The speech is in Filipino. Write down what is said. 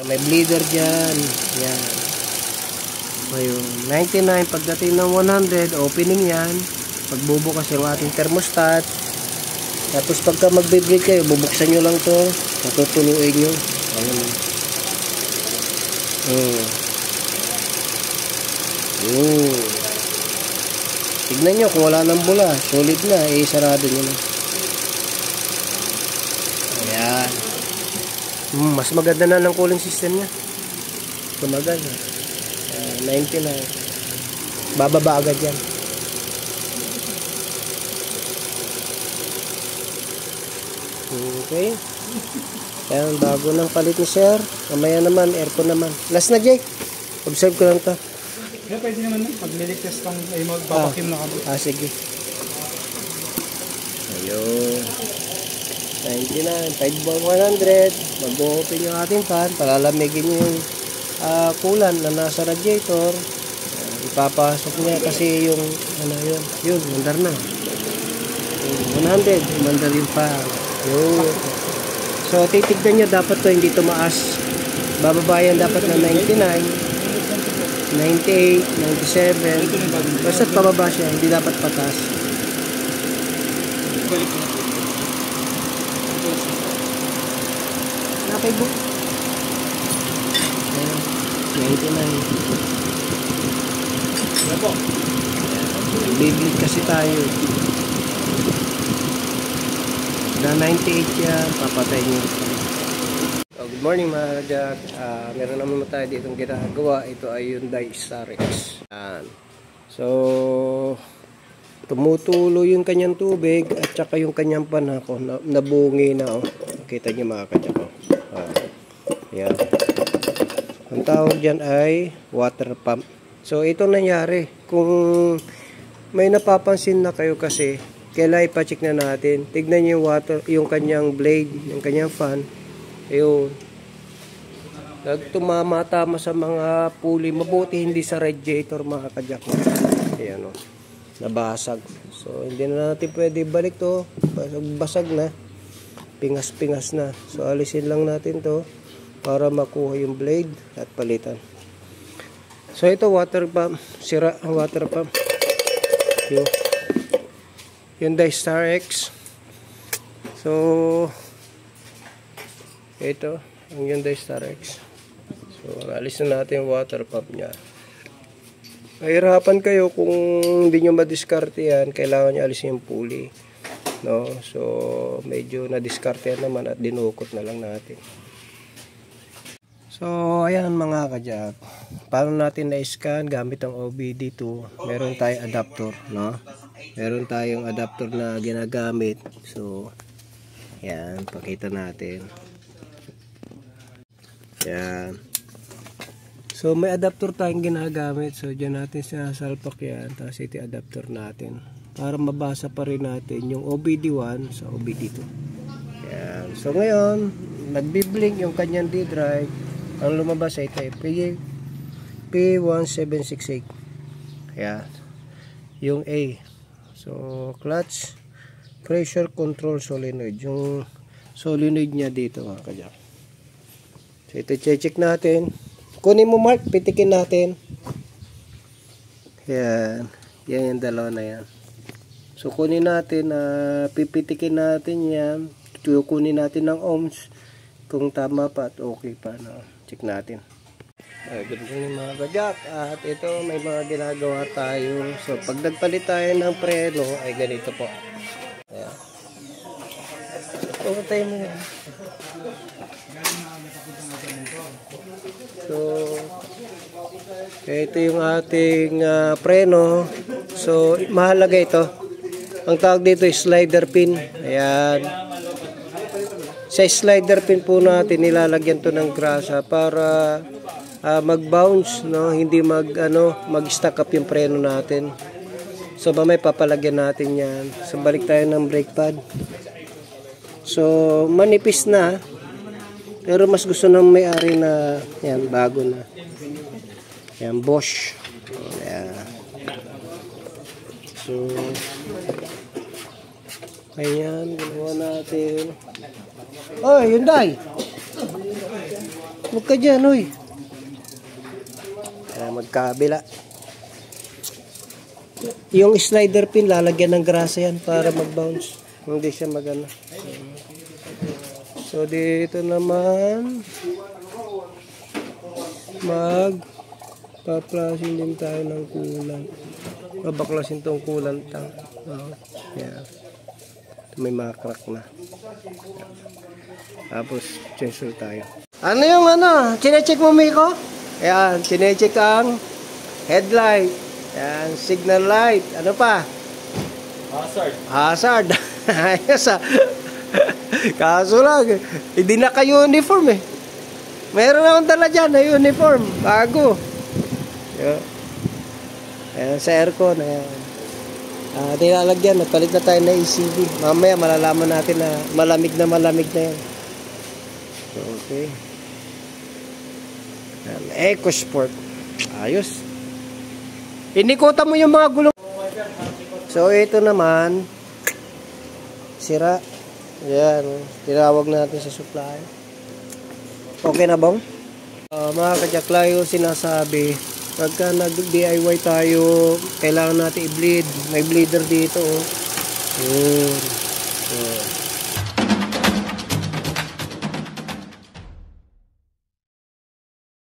May bleeder dyan. Yan. Ayun. 99. Pagdating ng 100, opening yan. Pagbubukas yung ating thermostat. Tapos pagka magbe-break kayo, bubuksan nyo lang to. Natutuluin nyo. Ayun. Tignan nyo kung wala nang bula. Solid na. Sarado nyo na. Ayan. Mas maganda na ng cooling system niya. Tumagal. 99. Bababa agad yan. Okay. Ayan, bago ng palit ni sir. Mamaya naman, aircon naman. Last na, Jake. Observe ko lang to. Yeah, pwede naman na. Pag-liligtas kang ay magpapakim na kami. Sige. Ayun. 99, 5,100. Mag-open yung ating fan. Palalamigin nyo yung kulan na nasa radiator. Ipapasok niya kasi yung ano yun. Yun, mandar na. 100, mandar yung fan. Yun. So, titignan nyo, dapat to hindi tumaas. Bababayan dapat na 99. 98, 97. Basta pababa siya, hindi dapat patas. Napay book. 99. Bibig kasi tayo. Na 98 yan, papatay nyo. Good morning mga kajak. Meron naman tayo ditong ginagawa. Ito ay Hyundai Starex. So, tumutulo yung kanyang tubig at saka yung kanyang panako. Nabungi na. Oh. Kita nyo mga kajak. Yan. Ang tawag dyan ay water pump. So, ito nangyari. Kung may napapansin na kayo kasi, kailangan ipacheck na natin. Tignan nyo yung water, yung kanyang blade, yung kanyang fan. Ayun. Nagtumama-tama sa mga pulley. Mabuti hindi sa radiator mga kajak. Ayan o. Nabasag. So, hindi na natin pwede balik to. Basag na. Pingas-pingas na. So, alisin lang natin to para makuha yung blade at palitan. So, ito water pump. Sira ang water pump. Yung Hyundai Starex. So, ito ang Hyundai Starex. So, alis na natin yung water pump niya. Mahirapan kayo kung hindi nyo madiskarte yan. Kailangan nyo alisin yung pulley. No? So, medyo na-diskarte yan naman at dinukot na lang natin. So, ayan mga kajak. Paano natin na-scan gamit ang OBD2? Meron tayong adapter. No? Meron tayong adapter na ginagamit. So, ayan. Pakita natin. Ayan. So, may adapter tayong ginagamit. So, dyan natin sinasalpak yan. Tapos ito adapter natin. Para mabasa pa rin natin yung OBD1 sa OBD2. Ayan. So, ngayon, nagbiblink yung kanyang D-drive. Ang lumabas ay ito P1768. Ayan. Yung A. So, clutch pressure control solenoid. Yung solenoid niya dito mga kajak. So, ito check natin. Kunin mo Mark, pitikin natin. Yan. Yan yung dalawa na yan. So kunin natin, pipitikin natin yan. Kunin natin ng ohms. Kung tama pa at okay pa. No? Check natin. Good morning mga kajak. At ito may mga ginagawa tayo. So pag nagpalit tayo ng preno ay ganito po. Ayan. So tayo mo yan. So, ito yung ating preno. So, mahalaga ito. Ang tawag dito is slider pin. Ayan. Sa slider pin po natin, nilalagyan to ng grasa para mag-bounce, no? Hindi mag-stack up yung preno natin. So, mamaya papalagyan natin yan. So, balik tayo ng brake pad. So, manipis na. Pero mas gusto ng may-ari na yan, bago na. Yan, Bosch. Yan. So, ayan, ginawa natin. Oh, Hyundai! Huwag ka dyan, uy. Magkabila. Yung slider pin, lalagyan ng grasa yan para mag-bounce. Hindi siya magana. So, dito naman, paplasin din tayo ng kulang. Babaklasin tong kulang tank. Yeah. May mga crack na. Tapos, chancel tayo. Ano yung chinecheck mo, Miko? Ayan, chinecheck ang headlight. Ayan, signal light. Ano pa? Hazard. Ayos Kaso lang, hindi naka-uniform eh. Meron akong dala dyan na uniform. Bago. Yeah. Ayan, sa aircon. Ayan. Nilalagyan. Nagpalit na tayo na ECD. Mamaya malalaman natin na malamig na yan. Okay. Ayan, EcoSport. Ayos. Inikutan mo yung mga gulong. So, ito naman. Sira. Ayan. Tinawag natin sa supply. Okay na bang? Mga kajaklayo, sinasabi, pagka nag-DIY tayo, kailangan natin i-bleed. May bleeder dito. Yun.